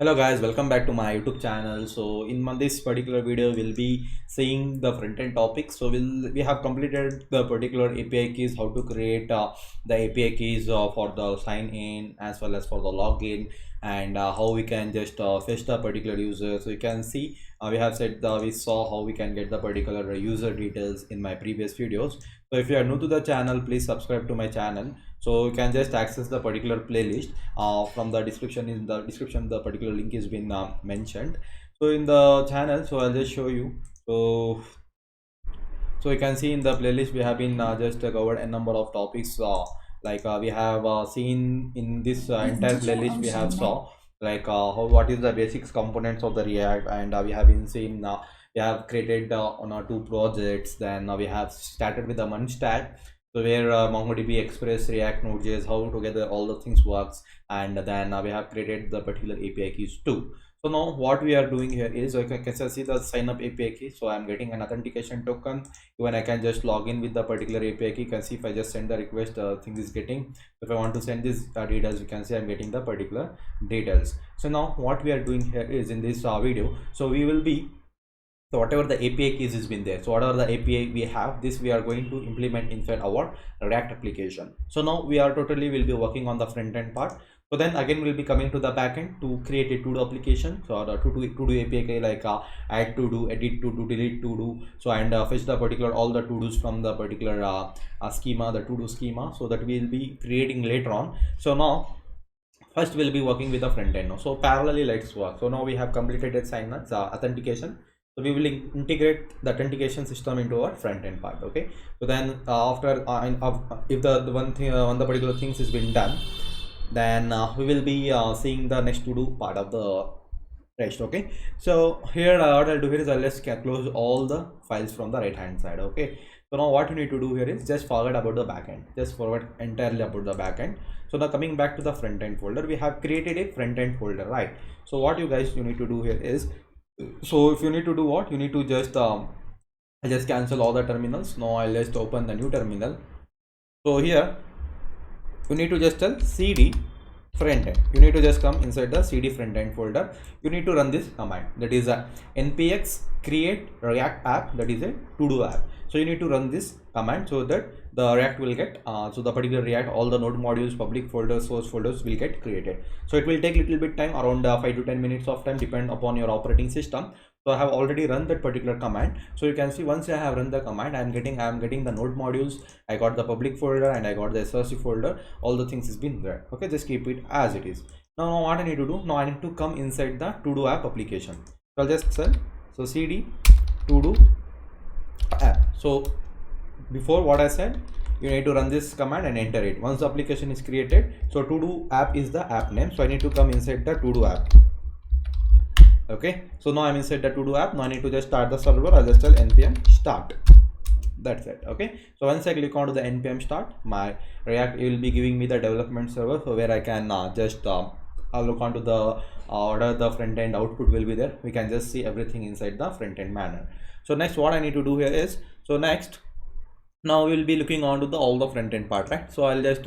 Hello guys, welcome back to my YouTube channel. So in this particular video we'll be seeing the front-end topics. So we have completed the particular API keys, how to create the API keys for the sign in as well as for the login, and how we can just fetch the particular user. So you can see we have said we saw how we can get the particular user details in my previous videos. So if you are new to the channel, please subscribe to my channel. So you can just access the particular playlist from the description. In the description the particular link is been mentioned. So in the channel, so I'll just show you. So you can see in the playlist we have been just covered a number of topics, we have seen in this entire playlist we have saw what is the basics components of the React, and we have been seeing we have created on our 2 projects. Then we have started with the M.E.R.N stack, so where MongoDB, Express, React, Node.js, how together all the things works, and then we have created the particular API keys too. So now what we are doing here is, I can see the sign up API key. So I'm getting an authentication token. Even I can just log in with the particular API key. You can see if I just send the request, thing is getting. If I want to send this details, you can see I'm getting the particular details. So now what we are doing here is, in this video, so we will be, so whatever the API keys has been there, so whatever the API we have, this we are going to implement inside our React application. So now we are totally will be working on the front end part. So then again we'll be coming to the backend to create a to-do application. So the to-do API like add to-do, edit to-do, delete to-do, so and fetch the particular all the to-dos from the particular schema, the to-do schema, so that we'll be creating later on. So now first we'll be working with the front end. So parallelly let's work. So now we have completed assignments, authentication. So we will integrate the authentication system into our front end part. Okay, so then after if the one thing one the particular things has been done, then we will be seeing the next to do part of the rest. Okay, so here what I'll do here is I'll just close all the files from the right hand side. Okay, so now what you need to do here is just forget about the backend, just forget entirely about the backend. So now coming back to the front end folder, we have created a front end folder, right? So what you need to do here is, so if you need to do what, you need to just just cancel all the terminals. Now I'll just open the new terminal. So here you need to just tell cd front end. You need to just come inside the cd front end folder. You need to run this command, that is npx create react app, that is a to-do app. So you need to run this command so that the React will get so the particular React, all the node modules, public folders, source folders will get created. So it will take little bit time, around 5 to 10 minutes of time, depend upon your operating system. So I have already run that particular command. So you can see once I have run the command, I am getting the node modules, I got the public folder, and I got the src folder. All the things has been there. Okay, just keep it as it is. Now what I need to do, now I need to come inside the to-do app application. So I'll just say, so cd to-do app. So before what I said, you need to run this command and enter it. Once the application is created, so to-do app is the app name, so I need to come inside the to-do app. Okay, so now I'm inside the to-do app. Now I need to just start the server. I'll just tell npm start. That's it. Okay, so once I click onto the npm start, my React will be giving me the development server, so where I can just I'll look onto the order, the front end output will be there. We can just see everything inside the front end manner. So next what I need to do here is, so next now we'll be looking on to all the front end part, right? So I'll just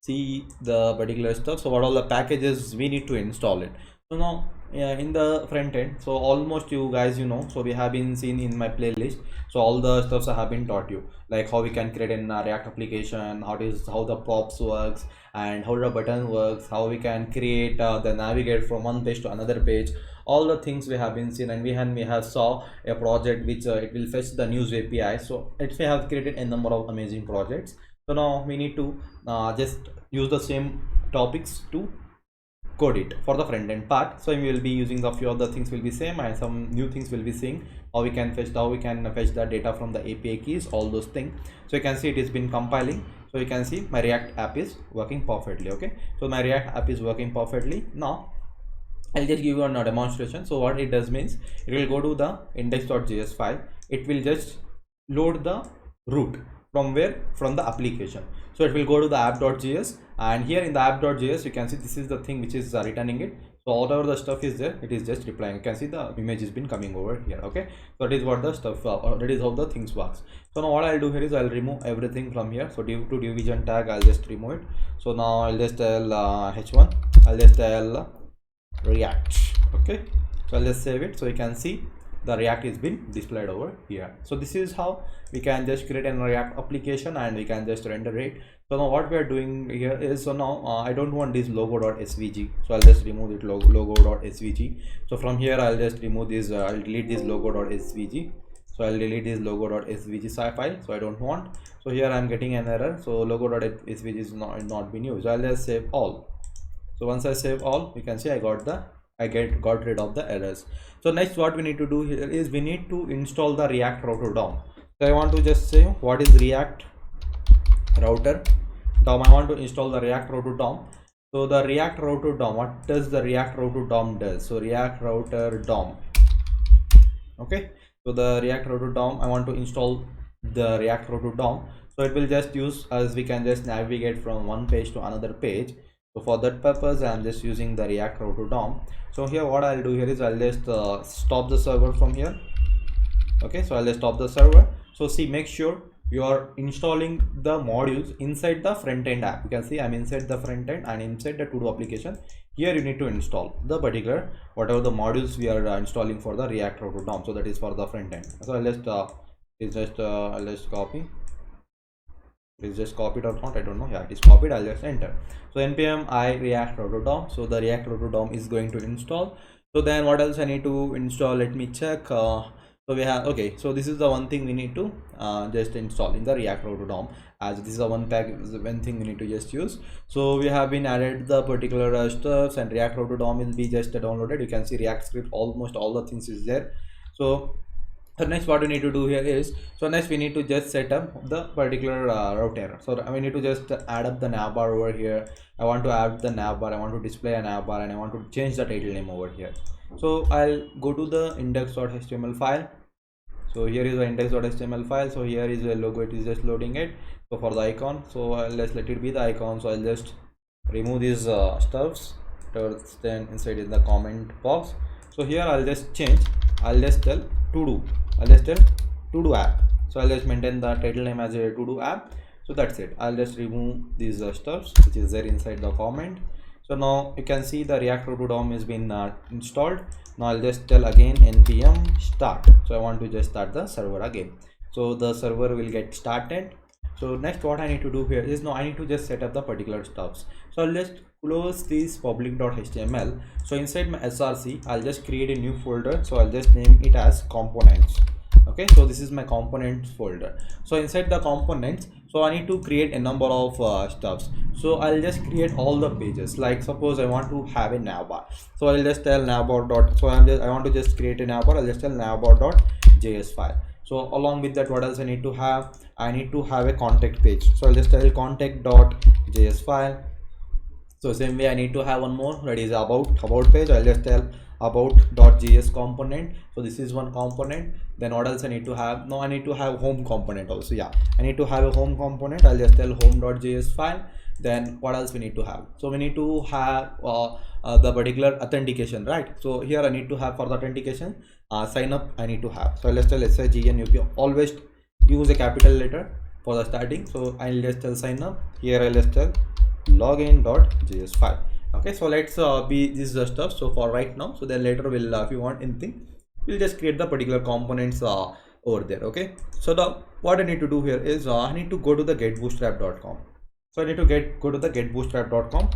see the particular stuff. So what all the packages we need to install it. So now in the front end, so almost you guys so we have been seen in my playlist. So all the stuffs I have been taught you, like how we can create a React application, how the props works, and how the button works, how we can create the navigate from one page to another page. All the things we have been seen, and we have saw a project which it will fetch the news API. So we have created a number of amazing projects. So now we need to just use the same topics to code it for the front end part. So we will be using the few of the things will be same, and some new things will be seeing how we can fetch the data from the API keys, all those things. So you can see it has been compiling. So you can see my React app is working perfectly. Okay, so my React app is working perfectly. Now I'll just give you a demonstration. So what it does means, it will go to the index.js file. It will just load the root from where, from the application. So it will go to the app.js, and here in the app.js you can see this is the thing which is returning it. So whatever the stuff is there, it is just replying. You can see the image has been coming over here. Okay, so that is what the stuff that is how the things works. So now what I'll do here is I'll remove everything from here. So div to division tag, I'll just remove it. So now I'll just tell h1, I'll just tell React. Okay, so I'll just save it so you can see the React is been displayed over here. So this is how we can just create a React application and we can just render it. So now what we are doing here is, so now I don't want this logo.svg, so I'll just remove it, logo.svg. So from here I'll just remove this, I'll delete this logo.svg. So I'll delete this logo.svg file, so I don't want. So here I'm getting an error, so logo.svg is not been used. So I'll just save all. So once I save all, you can see I got rid of the errors. So next what we need to do here is we need to install the React router DOM. So I want to just say what is React router DOM. I want to install the React router DOM. So the React router DOM, what does the React router DOM does? So React router DOM. Okay, so the React router DOM, I want to install the React router DOM. So it will just use, as we can just navigate from one page to another page. So for that purpose I'm just using the React router DOM. So here what I'll do here is I'll just stop the server from here. Okay, so I'll just stop the server. So see, make sure you are installing the modules inside the front end app. You can see I'm inside the front end and inside the to-do application. Here you need to install the particular whatever the modules we are installing for the React router DOM. So that is for the front end. So I'll just I'll just copy. Is just copied or not, I don't know. Yeah, it is copied. I'll just enter. So npm I react router DOM. So the React router DOM is going to install. So then what else I need to install? Let me check. So we have, okay, so this is the one thing we need to just install in the React router DOM, as this is the one thing we need to just use. So we have been added the particular stuffs, and React router DOM will be just downloaded. You can see React script, almost all the things is there. So next what we need to do here is, so next we need to just set up the particular router. So we need to just add up the navbar over here. I want to add the navbar, I want to display a navbar, and I want to change the title name over here. So I'll go to the index.html file. So here is the index.html file. So here is the logo, it is just loading it. So for the icon, so I'll just let it be the icon. So I'll just remove these stuffs, then inside in the comment box. So here I'll just change, I'll just tell to do, I'll just tell to do app. So I'll just maintain the title name as a to do app. So that's it. I'll just remove these stuffs which is there inside the comment. So now you can see the React router DOM has been installed. Now I'll just tell again npm start. So I want to just start the server again. So the server will get started. So next what I need to do here is, now I need to just set up the particular stuffs. So I'll just close this public.html. So inside my src I'll just create a new folder. So I'll just name it as components. Okay, so this is my components folder. So inside the components, so I need to create a number of stuffs. So I'll just create all the pages. Like suppose I want to have a navbar, so I'll just tell navbar dot, so I want to just create a navbar. I'll just tell navbar.js file. So along with that, what else I need to have? I need to have a contact page. So I'll just tell contact.js file. So same way I need to have one more, that is about page. I'll just tell about.js component. So this is one component. Then what else I need to have? Now I need to have home component also. Yeah, I need to have a home component. I'll just tell home.js file. Then what else we need to have? So we need to have the particular authentication, right? So here I need to have, for the authentication, sign up I need to have. So let's tell signup. Always use a capital letter for the starting. So I'll just tell sign up. Here I'll just tell login.js file. Okay, so let's be this is the stuff. So for right now, so then later we'll if you want anything, we'll just create the particular components over there. Okay, so the what I need to do here is I need to go to the getbootstrap.com. So I need to go to the getbootstrap.com.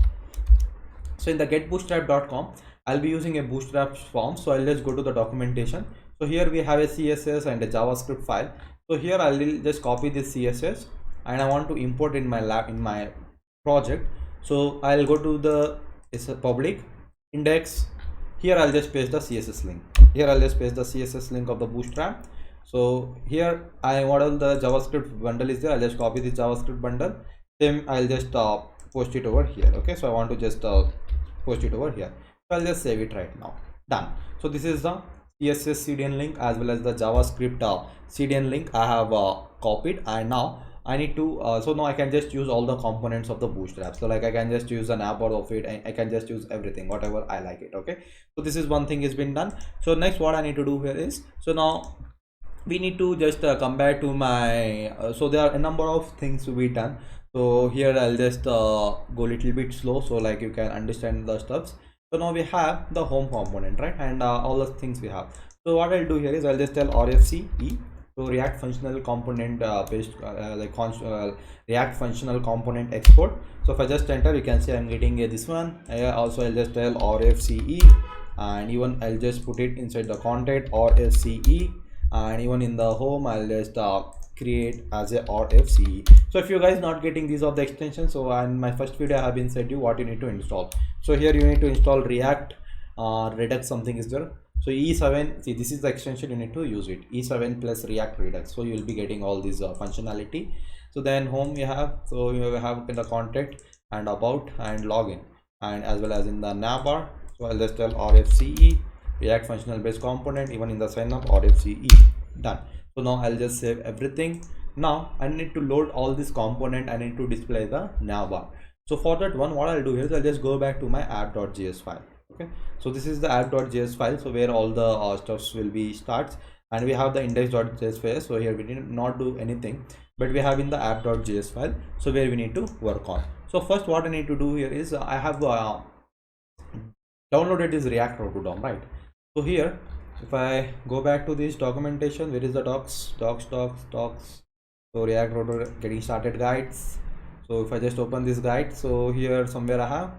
So in the getbootstrap.com, I'll be using a bootstrap form. So I'll just go to the documentation. So here we have a CSS and a JavaScript file. So here I'll just copy this CSS and I want to import in my lab in my project. So I'll go to the public index. Here I'll just paste the CSS link. Here I'll just paste the CSS link of the bootstrap. So here I model the JavaScript bundle is there. I'll just copy this JavaScript bundle. Then I'll just post it over here. Okay, so I want to just post it over here. So I'll just save it right now. Done. So this is the CSS CDN link as well as the JavaScript CDN link I have copied, and now I need to so now I can just use all the components of the bootstrap. So like I can just use an app of it, I can just use everything, whatever I like it. Okay, so this is one thing has been done. So next what I need to do here is, so now we need to just come back to my so there are a number of things to be done. So here I'll just go a little bit slow so like you can understand the stuffs. So now we have the home component, right, and all the things we have. So what I'll do here is I'll just tell rfce, so React functional component React functional component export. So if I just enter, you can see I'm getting this one. Also I'll just tell rfce, and even I'll just put it inside the content rfce, and even in the home I'll just create as a rfce. So if you guys not getting these of the extensions, so in my first video I have been said you what you need to install. So here you need to install React Redux, something is there. So E7, see, this is the extension, you need to use it, E7 plus React Redux. So you will be getting all these functionality. So then home you have, so you have in the contact and about and login, and as well as in the navbar. So I'll just tell rfce React functional based component, even in the sign up rfce, done. So now I'll just save everything. Now I need to load all this component, I need to display the navbar. So for that one, what I'll do here is I'll just go back to my app.js file. Okay, so this is the app.js file, so where all the stuffs will be starts, and we have the index.js file. So here we did not do anything, but we have in the app.js file, so where we need to work on. So first what I need to do here is I have downloaded this React Router DOM, right? So here if I go back to this documentation, where is the docs. So React Router getting started guides. So if I just open this guide, so here somewhere I have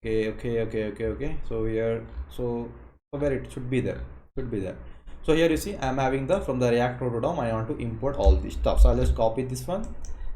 okay. So here, so where it should be there, so here you see I'm having the from the React Router DOM, I want to import all this stuff. So I'll just copy this one,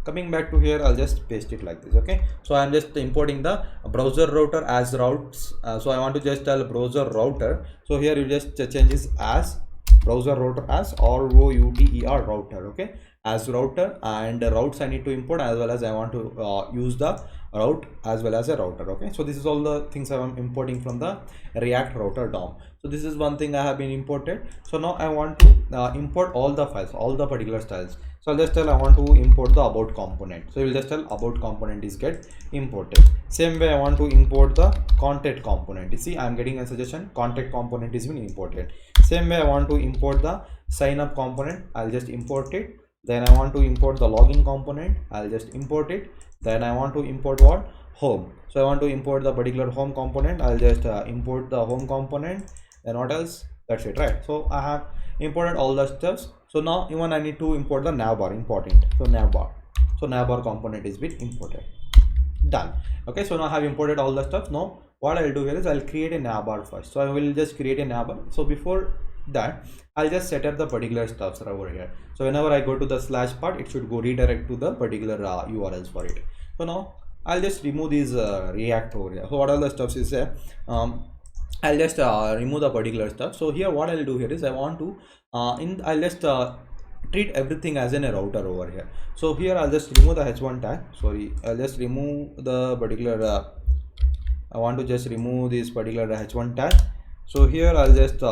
coming back to here I'll just paste it like this. Okay, so I'm just importing the browser router as routes. So I want to just tell browser router, so here you just change this as browser router as router router. Okay, as router, and the routes I need to import, as well as I want to use the route as well as a router. Okay, so this is all the things I'm importing from the React Router DOM. So this is one thing I have been imported. So now I want to import all the files, all the particular styles. So I'll just tell I want to import the about component. So you'll just tell about component is get imported. Same way I want to import the content component. You see I'm getting a suggestion, content component is been imported. Same way I want to import the sign up component, I'll just import it. Then I want to import the login component, I'll just import it. Then I want to import what? Home. So I want to import the particular home component, I'll just import the home component. Then what else? That's it, right? So I have imported all the steps. So now even I need to import the navbar, important. So navbar component is been imported, done. Okay, so now I have imported all the stuff. Now what I'll do here is I'll create a navbar first. So I will just create a navbar. So before that I'll just set up the particular stuffs over here. So whenever I go to the slash part, it should go redirect to the particular URLs for it. So now I'll just remove these React over here. So what are the stuffs is there? I'll just remove the particular stuff. So here what I'll do here is I want to I'll just treat everything as in a router over here. So here I'll just remove the h1 tag. Sorry, I'll just remove the particular I want to just remove this particular h1 tag. So here I'll just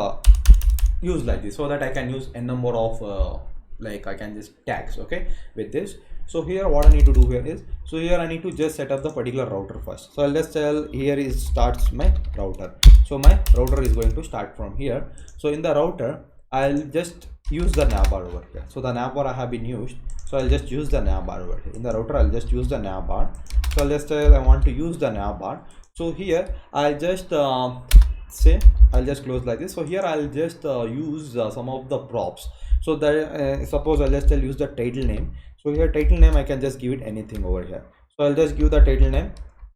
use like this, so that I can use a number of like I can just tags, okay, with this. So here what I need to do here is, so here I need to just set up the particular router first. So I'll just tell here is starts my router. So my router is going to start from here. So in the router I'll just use the navbar over here. So the navbar I have been used, so I'll just use the navbar over here. In the router I'll just use the navbar. So I'll just tell I want to use the navbar. So here I'll just say I'll just close like this. So here I'll just use some of the props. So that suppose I'll just use the title name. So here title name I can just give it anything over here. So I'll just give the title name.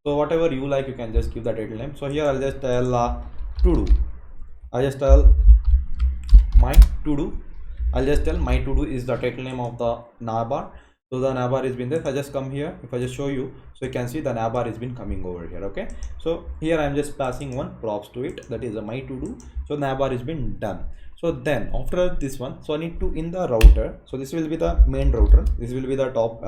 So whatever you like, you can just give the title name. So here I'll just tell to do. I'll just tell my to do. I'll just tell my to do is the title name of the navbar. So the navbar has been there. If I just come here, if I just show you, so you can see the navbar has been coming over here. Okay, so here I'm just passing one props to it, that is a my to do. So navbar has been done. So then after this one, so I need to in the router. So this will be the main router. This will be the top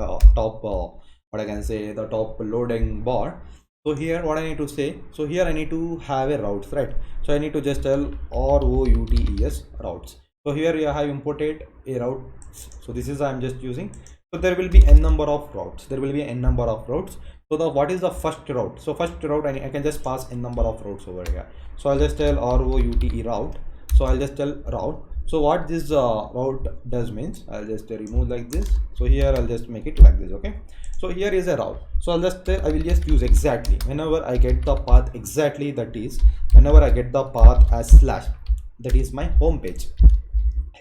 what I can say, the top loading bar. So here what I need to say, so here I need to have a routes, right? So I need to just tell routes routes. So here I have imported a route. So this is I'm just using. So there will be n number of routes. There will be n number of routes. So the what is the first route? So first route I can just pass n number of routes over here. So I'll just tell route route. So I'll just tell route. So what this route does means, I'll just remove like this. So here I'll just make it like this. Okay, so here is a route. So I will just use exactly whenever I get the path exactly, that is whenever I get the path as slash, that is my home page.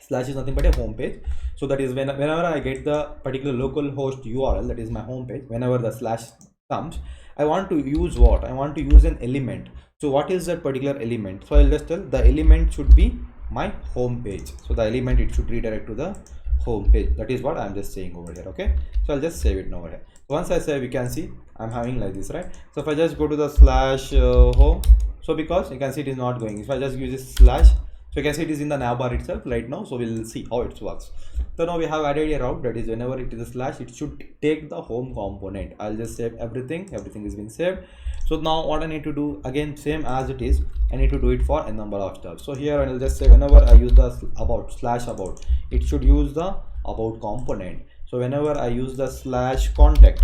Slash is nothing but a home page. So that is whenever I get the particular local host URL, that is my home page, whenever the slash comes, I want to use what? I want to use an element. So what is that particular element? So I'll just tell the element should be my home page. So the element, it should redirect to the home page. That is what I'm just saying over here. Okay, so I'll just save it over here. Once I save, you can see I'm having like this, right? So if I just go to the slash home, so because you can see it is not going, if I just use this slash, so you can see it is in the navbar itself right now. So we'll see how it works. So now we have added a route, that is whenever it is a slash, it should take the home component. I'll just save everything. Everything is being saved. So now what I need to do, again same as it is, I need to do it for a number of stuff. So here I'll just say whenever I use the about slash about, it should use the about component. So whenever I use the slash contact,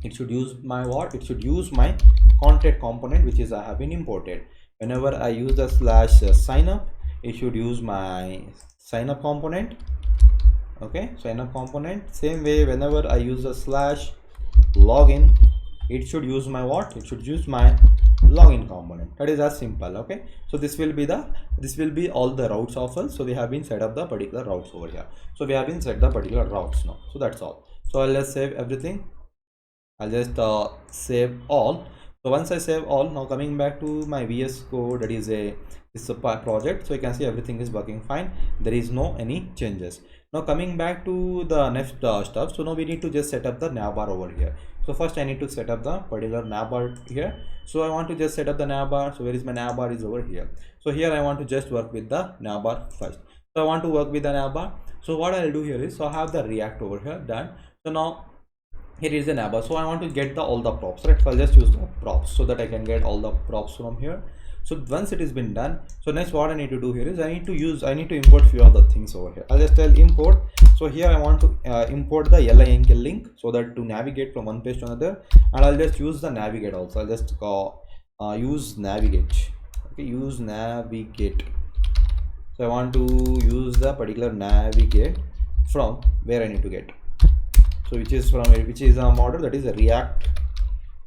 it should use my what? It should use my contact component, which is I have been imported. Whenever I use the slash sign up, it should use my sign up component. Okay, sign up component. Same way, whenever I use the slash login, it should use my what? It should use my login component. That is as simple. Okay, so this will be all the routes of us. So we have been set up the particular routes over here. So we have been set the particular routes now. So that's all. So I'll just save everything. I'll just save all. So once I save all, now coming back to my VS Code, that is a project. So you can see everything is working fine. There is no any changes. Now coming back to the next stuff. So now we need to just set up the navbar over here. So first I need to set up the particular navbar here. So I want to just set up the navbar. So where is my navbar? Is over here. So here I want to just work with the navbar first. So I want to work with the navbar. So what I'll do here is, so I have the React over here done. So now here is the navbar. So I want to get the all the props, right? So I'll just use the props so that I can get all the props from here. So once it has been done, so next what I need to do here is I need to import few other things over here. I'll just tell import. So here I want to import the link link so that to navigate from one page to another, and I'll just use the navigate also. I'll just use navigate. Okay, use navigate. So I want to use the particular navigate from where I need to get. So which is a model, that is a React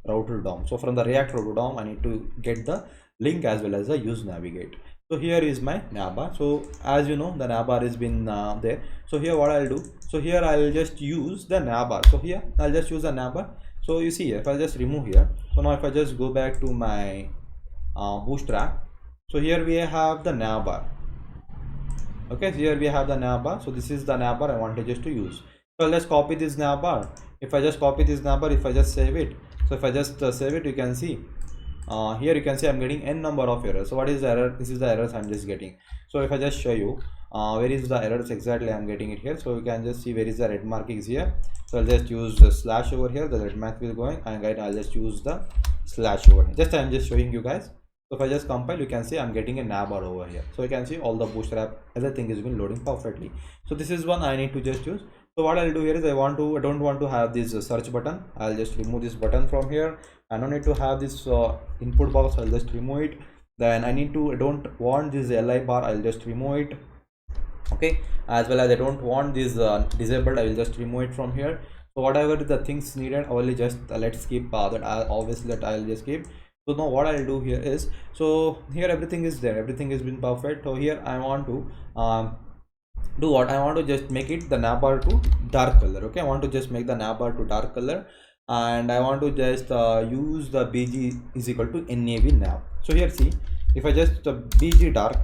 router DOM. So from the React router DOM, I need to get the link as well as the use navigate. So here is my navbar. So as you know, the navbar has been there. So here what I'll do, so here I'll just use the navbar. So here I'll just use the navbar. So you see here, if I'll just remove here, so now if I just go back to my bootstrap, so here we have the navbar. Okay, so here we have the navbar. So this is the navbar I wanted just to use. So let's copy this navbar. If I just copy this navbar, if I just save it, so if I just save it, you can see here you can see I'm getting n number of errors. So what is the error? This is the errors I'm just getting. So if I just show you where is the errors exactly I'm getting it here, so you can just see where is the red mark is here. So I'll just use the slash over here, the red mark will going, and I'll just use the slash over here. I'm just showing you guys. So if I just compile, you can see I'm getting a navbar over here. So you can see all the bootstrap, everything is been loading perfectly. So this is one I need to just use. So what I'll do here is I don't want to have this search button. I'll just remove this button from here. I don't need to have this input box. I'll just remove it. Then I don't want this li bar. I'll just remove it. Okay, as well as I don't want this disabled. I will just remove it from here. So whatever the things needed, I will just let's keep that. Obviously that I'll just keep. So now what I'll do here is, so here everything is there. Everything has been perfect. So here I want to do what? I want to just make it the navbar to dark color. Okay, I want to just make the navbar to dark color, and I want to just use the bg is equal to nav. So here see, if I just bg dark,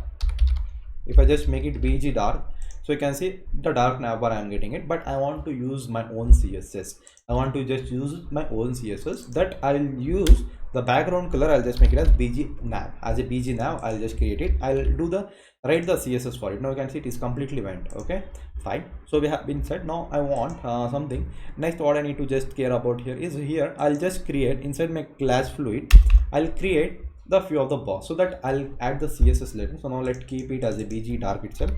if I just make it bg dark, so you can see the dark navbar I am getting it, but I want to use my own css. I want to just use my own css, that I'll use the background color. I'll just make it as bg-nav. As a bg-nav, I'll just create it. I'll do write the css for it. Now you can see it is completely went. Okay, fine. So we have been set. Now I want something. Next, what I need to just care about here is, here I'll just create inside my class fluid, I'll create the few of the box, so that I'll add the css later. So now let's keep it as a bg dark itself.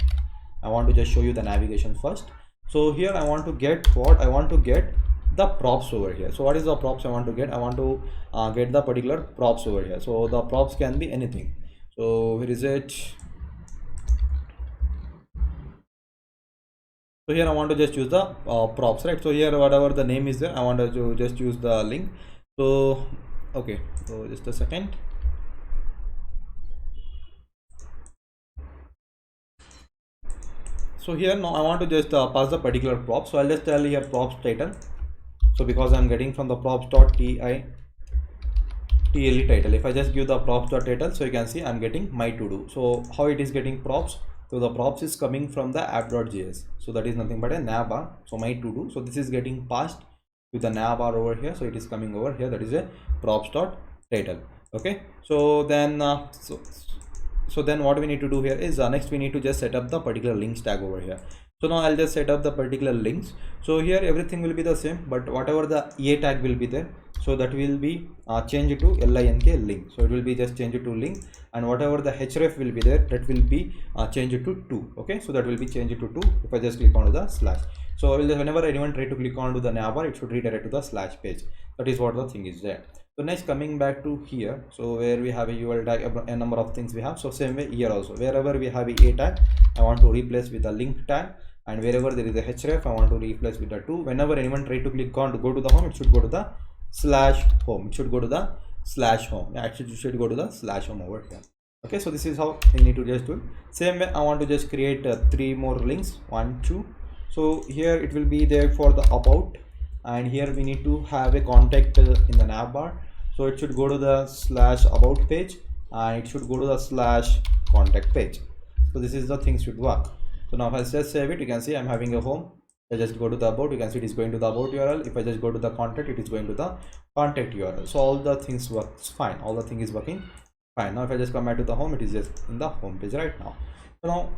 I want to just show you the navigation first. So here I want to get what? I want to get the props over here. So what is the props I want to get? I want to get the particular props over here. So the props can be anything. So where is it? So here I want to just use the props, right? So here whatever the name is there, I want to just use the link. So okay, so just a second. So here now I want to just pass the particular prop. So I'll just tell here props title. So because I'm getting from the props.title title, if I just give the props.title, so you can see I'm getting my to do. So how it is getting props? So the props is coming from the app.js. So that is nothing but a navbar. So my to do. So this is getting passed with the navbar over here. So it is coming over here. That is a props.title. Okay. So then so then what we need to do here is next we need to just set up the particular links tag over here. So now I'll just set up the particular links. So here everything will be the same, but whatever the a tag will be there, so that will be changed to link link. So it will be just changed to link, and whatever the href will be there, that will be changed to 2. Okay, so that will be changed to 2 if I just click onto the slash. So whenever anyone try to click onto the navbar, it should redirect to the slash page. That is what the thing is there. So next coming back to here, so where we have a URL tag, a number of things we have. So same way here also, wherever we have a tag, I want to replace with the link tag, and wherever there is a href, I want to replace with the 2. Whenever anyone try to click on to go to the home, it should go to the slash home. It should go to the slash home. Actually, you should go to the slash home over here. Okay, so this is how we need to just do it. Same way I want to just create 3 more links, 1 2. So here it will be there for the about, and here we need to have a contact in the navbar. So it should go to the slash about page, and it should go to the slash contact page. So this is the thing should work. So now if I just save it, you can see I'm having a home. If I just go to the about, you can see it is going to the about URL. If I just go to the contact, it is going to the contact URL. So all the things works fine. All the thing is working fine. Now if I just come back to the home, it is just in the home page right now. So now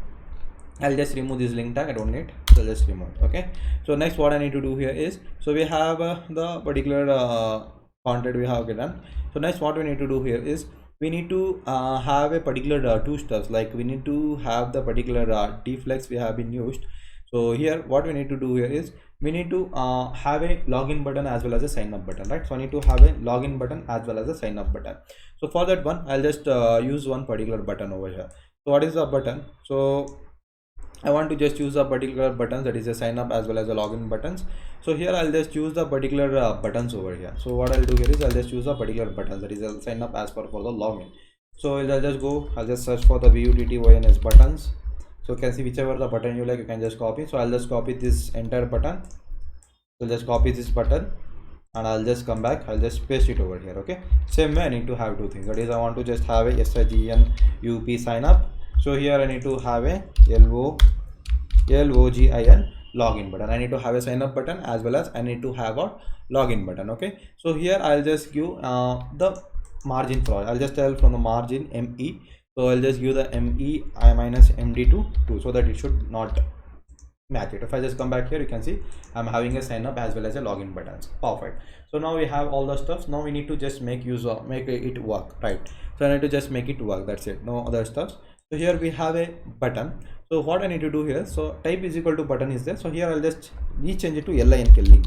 I'll just remove this link tag. I don't need, so I'll just remove it. Okay, so next what I need to do here is, so we have the particular content we have done. So next what we need to do here is, we need to have a particular two steps, like we need to have the particular deflex we have been used. So here what we need to do here is, we need to have a login button as well as a sign up button, right? So I need to have a login button as well as a sign up button. So for that one, I'll just use one particular button over here. So what is the button? So I want to just use a particular button, that is a sign up as well as a login buttons. So here I'll just use the particular buttons over here. So what I'll do here is, I'll just use a particular button, that is a sign up as per for the login. So I'll just go, I'll just search for the buttons buttons. So you can see whichever the button you like, you can just copy. So I'll just copy this entire button. So just copy this button, and I'll just come back, I'll just paste it over here. Okay, same way I need to have two things, that is I want to just have a SIGN sign up. So here I need to have a LOGIN login button. I need to have a sign up button as well as I need to have a login button. Okay, so here I'll just give the margin for, I'll just tell from the margin ME. So I'll just give the ME minus MD to 2, so that it should not match it. If I just come back here, you can see I'm having a sign up as well as a login buttons. Perfect. So now we have all the stuff. Now we need to just make use of, make it work, right? So I need to just make it work, that's it, no other stuff. So here we have a button. So what I need to do here, so type is equal to button is there. So here I'll just rechange it to link link.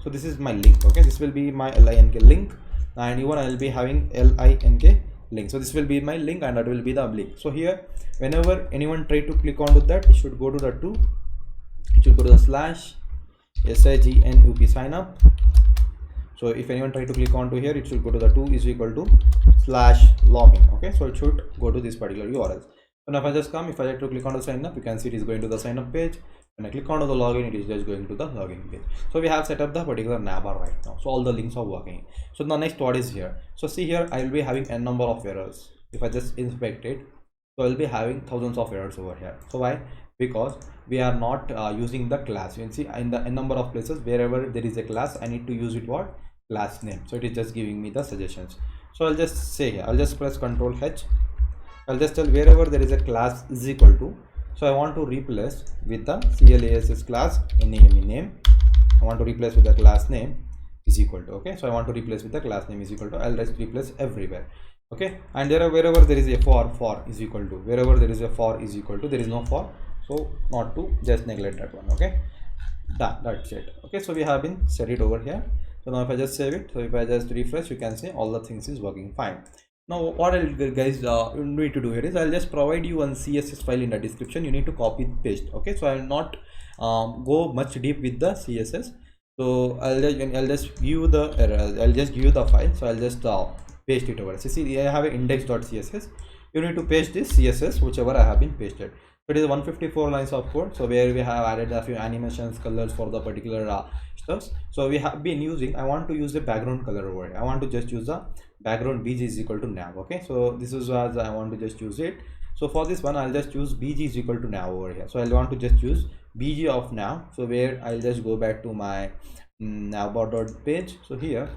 So this is my link. Okay, this will be my link link, and even I will be having link link. So this will be my link, and that will be the link. So here whenever anyone try to click onto that, it should go to the 2, it should go to the slash SIGN sign up. So if anyone try to click onto here, it should go to the 2 is equal to slash login. Okay, so it should go to this particular URL. So now if I just come, if I like to click on the sign up, you can see it is going to the sign up page. When I click onto the login, it is just going to the login page. So we have set up the particular navbar right now. So all the links are working. So the next what is here? So see here, I will be having n number of errors. If I just inspect it, so I will be having thousands of errors over here. So why? Because we are not using the class. You can see in the n number of places wherever there is a class, I need to use it what? Class name. So it is just giving me the suggestions. So I'll just say here, I'll just press Ctrl H. I'll just tell wherever there is a class is equal to. So I want to replace with the CLASS class in name. I want to replace with the class name is equal to. Okay, so I want to replace with the class name is equal to. I'll just replace everywhere. Okay, and there are wherever there is a for is equal to, wherever there is a for is equal to, there is no for, so not to just neglect that one. Okay, done, that's it. Okay, so we have been set it over here. So now if I just save it, so if I just refresh, you can see all the things is working fine. Now what I'll guys you need to do here is I'll just provide you one CSS file in the description. You need to copy paste. Okay, so I'll not go much deep with the CSS. So I'll just give you the error. I'll just give you the file. So I'll just paste it over. So see, I have an index.css. You need to paste this CSS whichever I have been pasted. So it is 154 lines of code. So where we have added a few animations, colors for the particular stuffs. So we have been using. I want to use the background color over here. I want to just use the background bg is equal to nav. Okay, so this is as I want to just use it. So for this one I'll just use bg is equal to nav over here. So I'll want to just use bg of nav. So where I'll just go back to my navbar page. So here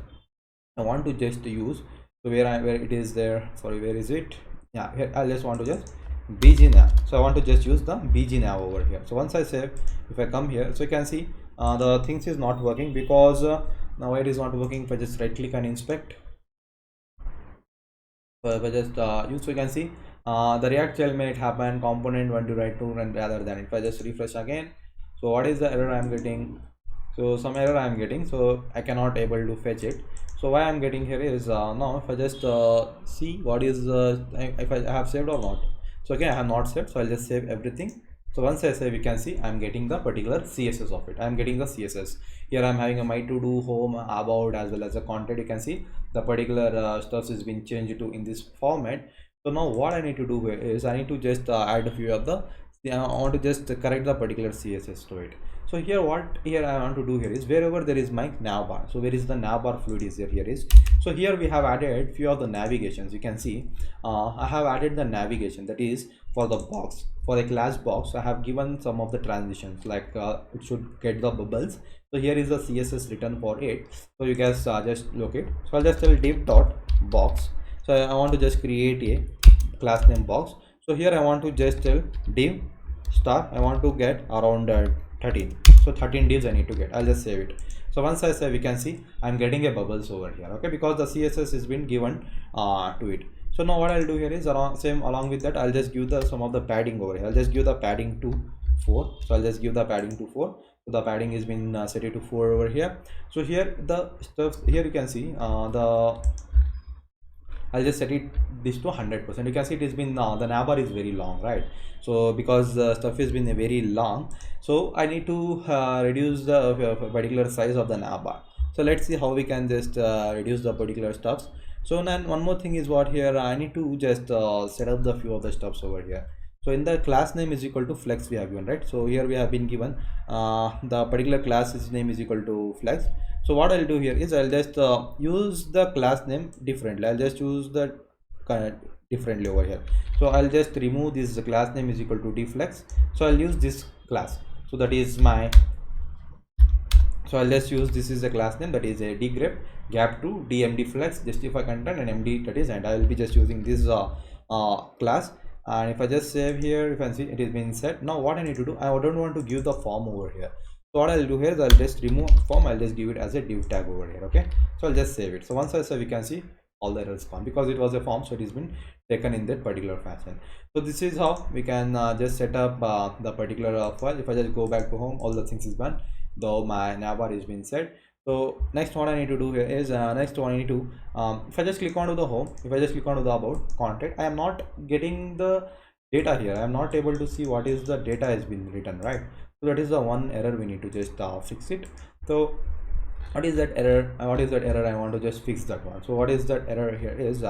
I want to just use, so where it is there, sorry, where is it? Yeah, here I just want to just bg-nav. So I want to just use the bg-nav over here. So once I save, if I come here, so you can see the things is not working because now it is not working. If I just right click and inspect, so if I just use, so you can see the React shell may happen component 1 to write to and rather than. If I just refresh again, so what is the error I am getting? So some error I am getting, so I cannot able to fetch it. So why I'm getting here is now if I just see what is if I have saved or not. So again I have not saved, so I'll just save everything. So once I save, you can see I'm getting the particular CSS of it. I'm getting the CSS. Here I'm having a my to do, home, about, as well as a content. You can see the particular stuff is being changed to in this format. So now what I need to do here is I need to just add a few of the I want to just correct the particular CSS to it. So here what here I want to do here is wherever there is my navbar, so where is the navbar fluid is there, here is. So here we have added few of the navigations. You can see I have added the navigation, that is for the box, for the class box. I have given some of the transitions like it should get the bubbles. So here is the CSS written for it. So you guys just locate. So I'll just tell div dot box. So I want to just create a class name box. So here I want to just tell div star. I want to get around 13. So 13 divs I need to get. I'll just save it. So once I save, you can see I'm getting a bubbles over here. Okay, because the CSS has been given to it. So now what I'll do here is along with that I'll just give the some of the padding over here. I'll just give the padding to 4. So I'll just give the padding to 4. So the padding has been set to 4 over here. So here the stuff here you can see I'll just set it this to 100%. You can see it has been the navbar is very long, right? So because the stuff has been very long, so I need to reduce the particular size of the navbar. So let's see how we can just reduce the particular stuffs. So then one more thing is what here I need to just set up the few of the stuffs over here. So in the class name is equal to flex we have given, right? So here we have been given the particular class's name is equal to flex. So what I'll do here is I'll just use the class name differently. I'll just use the differently over here. So I'll just remove this class name is equal to dflex. So I'll use this class. So that is my, so I'll just use this is a class name, that is a dgrep gap2 dmd flex justify content and md, that is, and I will be just using this class. And if I just save here, you can see it is being set. Now what I need to do, I don't want to give the form over here. So what I'll do here is I'll just remove form. I'll just give it as a div tag over here. Okay, so I'll just save it. So once I save, you can see all the errors gone because it was a form, so it has been taken in that particular fashion. So this is how we can just set up the particular file. If I just go back to home, all the things is done, though my navbar is been set. So next what I need to do here is next what I need to if I just click onto the home, if I just click onto the about content, I am not getting the data here. I am not able to see what is the data has been written, right? So that is the one error we need to just fix it. So what is that error? What is that error? I want to just fix that one. So what is that error here is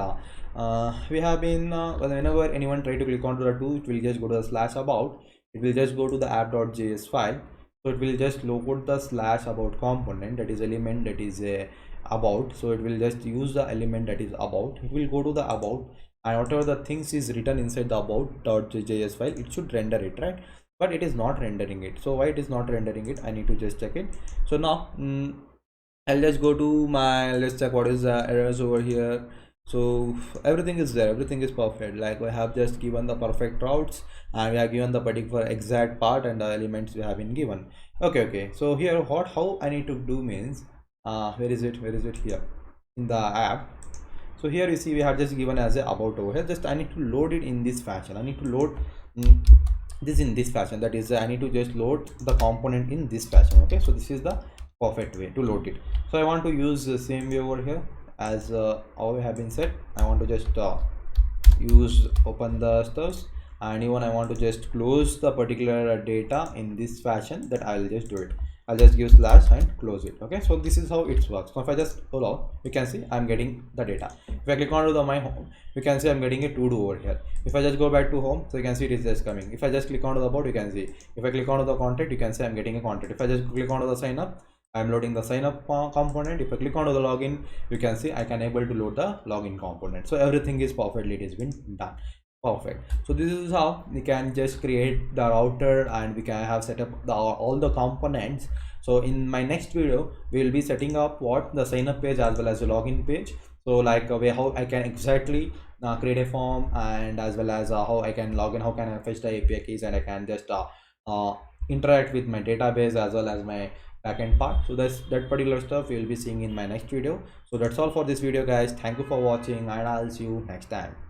we have been whenever anyone try to click onto the tool, it will just go to the slash about. It will just go to the app.js file. So it will just load the slash about component, that is element, that is a about. So it will just use the element that is about. It will go to the about, and whatever the things is written inside the about.js file, it should render it, right? But it is not rendering it. So why it is not rendering it, I need to just check it. So now I'll just go to my, let's check what is the errors over here. So everything is there, everything is perfect. Like we have just given the perfect routes, and we have given the particular exact part and the elements we have been given. Okay, so here how I need to do means where is it here in the app. So here you see we have just given as a about over here. Just I need to load it in this fashion. I need to load this in this fashion, that is I need to just load the component in this fashion. Okay, so this is the perfect way to load it. So I want to use the same way over here. as how we have been said, I want to just use open the stuffs, and even I want to just close the particular data in this fashion, that I'll just do it. I'll just give slash and close it. Okay, so this is how it works. So if I just allow, you can see I'm getting the data. If I click on to the my home, you can see I'm getting a to do over here. If I just go back to home, so you can see it is just coming. If I just click on to the about, you can see. If I click on to the contact, you can see I'm getting a contact. If I just click on to the sign up, I'm loading the sign up component. If I click on to the login, you can see I can able to load the login component. So everything is perfectly, it has been done. Perfect. So this is how we can just create the router, and we can have set up all the components. So in my next video, we will be setting up what the sign up page as well as the login page. So like how I can exactly create a form, and as well as how I can log in, how can I fetch the API keys, and I can just interact with my database as well as my backend part. So that's that particular stuff we will be seeing in my next video. So that's all for this video, guys. Thank you for watching, and I'll see you next time.